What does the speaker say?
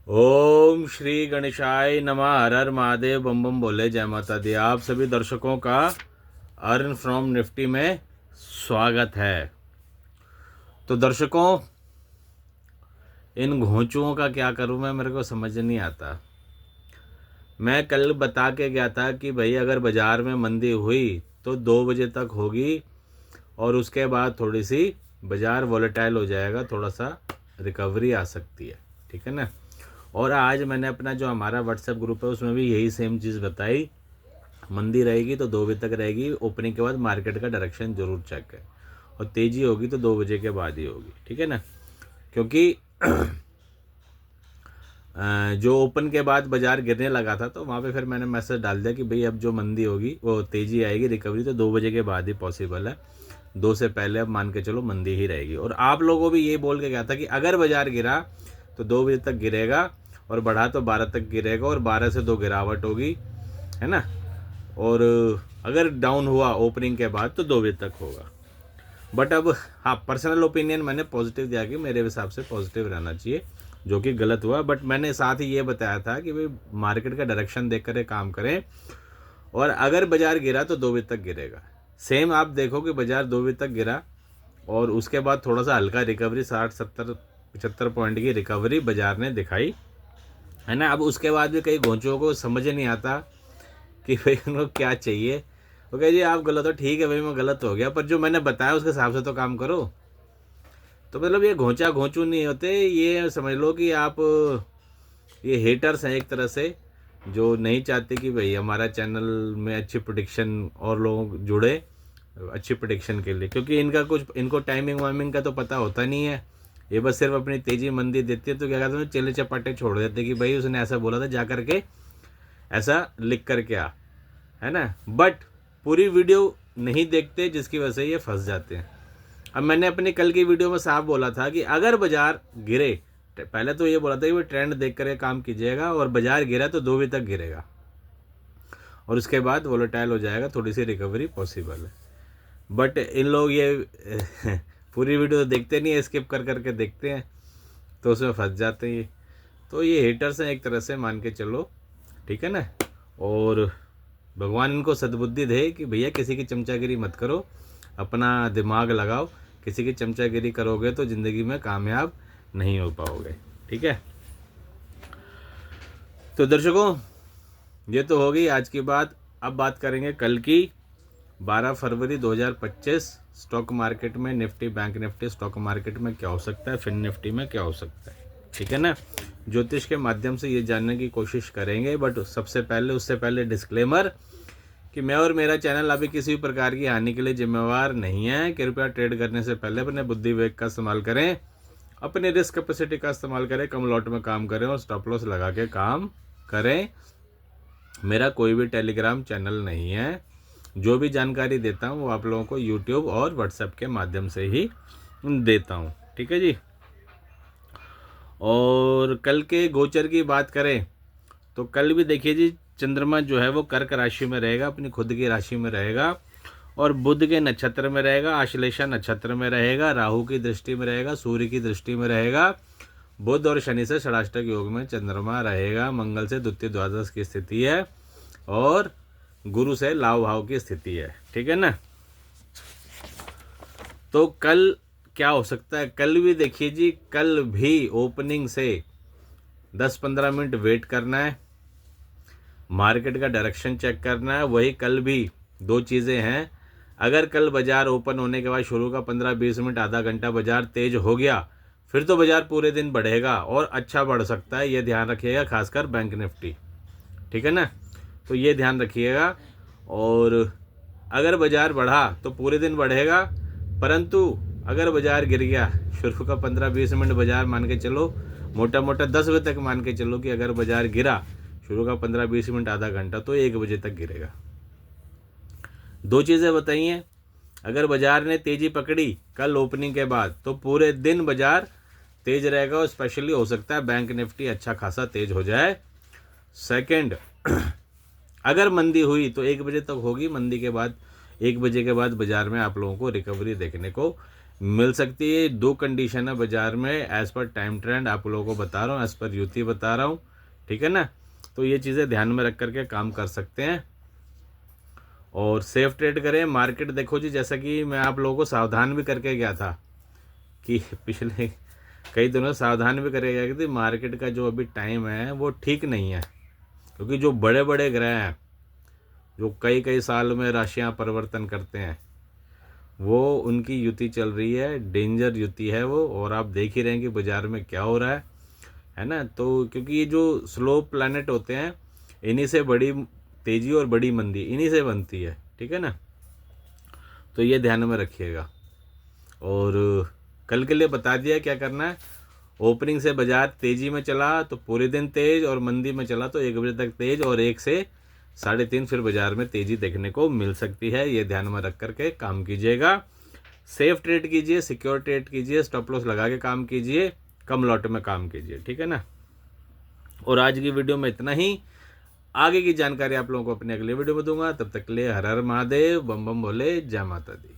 ओम श्री गणेशाय नमः। हर हर महादेव, बम बम बोले, जय माता दी। आप सभी दर्शकों का अर्न फ्रॉम निफ्टी में स्वागत है। तो दर्शकों, इन घोंचुओं का क्या करूं मैं, मेरे को समझ नहीं आता। मैं कल बता के गया था कि भाई अगर बाज़ार में मंदी हुई तो 2 बजे तक होगी और उसके बाद थोड़ी सी बाज़ार वॉलेटाइल हो जाएगा, थोड़ा सा रिकवरी आ सकती है, ठीक है ना। और आज मैंने अपना जो हमारा व्हाट्सएप ग्रुप है उसमें भी यही सेम चीज़ बताई। मंदी रहेगी तो 2 बजे तक रहेगी, ओपनिंग के बाद मार्केट का डायरेक्शन जरूर चेक करें, और तेज़ी होगी तो 2 बजे के बाद ही होगी, ठीक है ना। क्योंकि जो ओपन के बाद बाज़ार गिरने लगा था तो वहाँ पे फिर मैंने मैसेज डाल दिया कि भाई अब जो मंदी होगी वो तेज़ी आएगी, रिकवरी तो 2 बजे के बाद ही पॉसिबल है। 2 से पहले अब मान के चलो मंदी ही रहेगी। और आप लोगों को भी ये बोल के गया था कि अगर बाज़ार गिरा तो 2 बजे तक गिरेगा, और बढ़ा तो 12 तक गिरेगा, और 12 से 2 गिरावट होगी, है ना। और अगर डाउन हुआ ओपनिंग के बाद तो 2 बजे तक होगा। बट अब हाँ, पर्सनल ओपिनियन मैंने पॉजिटिव दिया कि मेरे हिसाब से पॉजिटिव रहना चाहिए, जो कि गलत हुआ। बट मैंने साथ ही ये बताया था कि भाई मार्केट का डायरेक्शन देख कर काम करें, और अगर बाज़ार गिरा तो 2 बजे तक गिरेगा। सेम आप देखो कि बाज़ार 2 बजे तक गिरा और उसके बाद थोड़ा सा हल्का रिकवरी, 60 70 75 पॉइंट की रिकवरी बाज़ार ने दिखाई, है ना। अब उसके बाद भी कई घोंचों को समझ नहीं आता कि भाई उनको क्या चाहिए। वो कहे जी आप गलत हो, ठीक है भाई मैं गलत हो गया, पर जो मैंने बताया उसके हिसाब से तो काम करो। तो मतलब ये घोंचा घोंचू नहीं होते, ये समझ लो कि आप ये हेटर्स हैं एक तरह से, जो नहीं चाहते कि भाई हमारा चैनल में अच्छी प्रोडिक्शन और लोग जुड़े अच्छी प्रोडिक्शन के लिए। क्योंकि इनको टाइमिंग वाइमिंग का तो पता होता नहीं है। ये बस सिर्फ अपनी तेज़ी मंदी देती है तो क्या कहते हैं, चेले चपाटे छोड़ देते कि भाई उसने ऐसा बोला था, जा करके ऐसा लिख करके आ, है ना। बट पूरी वीडियो नहीं देखते, जिसकी वजह से ये फंस जाते हैं। अब मैंने अपनी कल की वीडियो में साफ बोला था कि अगर बाजार गिरे, पहले तो ये बोला था कि वो ट्रेंड देख कर काम कीजिएगा, और बाजार गिरा तो 2 बजे तक गिरेगा और उसके बाद वोलेटाइल हो जाएगा, थोड़ी सी रिकवरी पॉसिबल है। बट इन लोग ये पूरी वीडियो तो देखते नहीं है, स्किप कर करके देखते हैं, तो उसमें फंस जाते हैं। तो ये हेटर्स हैं एक तरह से, मान के चलो, ठीक है ना। और भगवान इनको सद्बुद्धि दे कि भैया किसी की चमचागिरी मत करो, अपना दिमाग लगाओ। किसी की चमचागिरी करोगे तो ज़िंदगी में कामयाब नहीं हो पाओगे, ठीक है। तो दर्शकों, ये तो हो गई आज की बात। अब बात करेंगे कल की, 12 फरवरी 2025 स्टॉक मार्केट में, Nifty bank Nifty stock market में क्या हो सकता है, फिन निफ्टी में क्या हो सकता है, ठीक है ना। ज्योतिष के माध्यम से ये जानने की कोशिश करेंगे। बट उससे पहले डिस्क्लेमर कि मैं और मेरा चैनल अभी किसी भी प्रकार की हानि के लिए जिम्मेवार नहीं है। कृपया ट्रेड करने से पहले अपने बुद्धि विवेक का इस्तेमाल करें, अपने रिस्क कैपेसिटी का इस्तेमाल करें, कम लॉट में काम करें और स्टॉप लॉस लगा के काम करें। मेरा कोई भी टेलीग्राम चैनल नहीं है। जो भी जानकारी देता हूँ वो आप लोगों को यूट्यूब और व्हाट्सएप के माध्यम से ही देता हूँ, ठीक है जी। और कल के गोचर की बात करें तो कल भी देखिए जी, चंद्रमा जो है वो कर्क राशि में रहेगा, अपनी खुद की राशि में रहेगा, और बुध के नक्षत्र में रहेगा, आश्लेषा नक्षत्र में रहेगा, राहु की दृष्टि में रहेगा, सूर्य की दृष्टि में रहेगा। बुध और शनि से षडाष्टक योग में चंद्रमा रहेगा, मंगल से द्वितीय द्वादश की स्थिति है, और गुरु से लाभ भाव की स्थिति है, ठीक है ना। तो कल क्या हो सकता है, कल भी देखिए जी, कल भी ओपनिंग से 10-15 मिनट वेट करना है, मार्केट का डायरेक्शन चेक करना है। वही कल भी 2 चीज़ें हैं। अगर कल बाज़ार ओपन होने के बाद शुरू का 15-20 मिनट आधा घंटा बाज़ार तेज़ हो गया, फिर तो बाज़ार पूरे दिन बढ़ेगा और अच्छा बढ़ सकता है, ये ध्यान रखिएगा, खासकर बैंक निफ्टी, ठीक है ना। तो ये ध्यान रखिएगा। और अगर बाज़ार बढ़ा तो पूरे दिन बढ़ेगा, परंतु अगर बाज़ार गिर गया, शुरू का 15-20 मिनट बाज़ार मान के चलो, मोटा मोटा 10 बजे तक मान के चलो कि अगर बाज़ार गिरा, शुरू का 15-20 मिनट आधा घंटा, तो 1 बजे तक गिरेगा। 2 चीज़ें बताई हैं। अगर बाज़ार ने तेज़ी पकड़ी कल ओपनिंग के बाद तो पूरे दिन बाज़ार तेज़ रहेगा, और स्पेशली हो सकता है बैंक निफ्टी अच्छा खासा तेज़ हो जाए। सेकंड, अगर मंदी हुई तो 1 बजे तक होगी, मंदी के बाद 1 बजे के बाद बाज़ार में आप लोगों को रिकवरी देखने को मिल सकती है। दो कंडीशन है बाज़ार में, एज़ पर टाइम ट्रेंड आप लोगों को बता रहा हूँ, एज़ पर युति बता रहा हूँ, ठीक है ना। तो ये चीज़ें ध्यान में रख करके काम कर सकते हैं और सेफ ट्रेड करें। मार्केट देखो जी, जैसा कि मैं आप लोगों को सावधान भी करके गया था कि पिछले कई दिनों सावधान भी करके गया कि मार्केट का जो अभी टाइम है वो ठीक नहीं है, क्योंकि जो बड़े बड़े ग्रह हैं जो कई कई साल में राशियां परिवर्तन करते हैं, वो उनकी युति चल रही है, डेंजर युति है वो। और आप देख ही रहे हैं कि बाज़ार में क्या हो रहा है ना। तो क्योंकि ये जो स्लो प्लैनेट होते हैं, इन्हीं से बड़ी तेज़ी और बड़ी मंदी इन्हीं से बनती है, ठीक है ना। तो ये ध्यान में रखिएगा। और कल के लिए बता दिया क्या करना है। ओपनिंग से बाजार तेज़ी में चला तो पूरे दिन तेज़, और मंदी में चला तो 1 बजे तक तेज़, और 1 से 3:30 फिर बाजार में तेज़ी देखने को मिल सकती है। ये ध्यान में रख करके काम कीजिएगा। सेफ ट्रेड कीजिए, सिक्योर ट्रेड कीजिए, स्टॉप लॉस लगा के काम कीजिए, कम लॉट में काम कीजिए, ठीक है ना। और आज की वीडियो में इतना ही। आगे की जानकारी आप लोगों को अपने अगले वीडियो में दूंगा। तब तक के लिए हर हर महादेव, बम बम भोले, जय माता दी।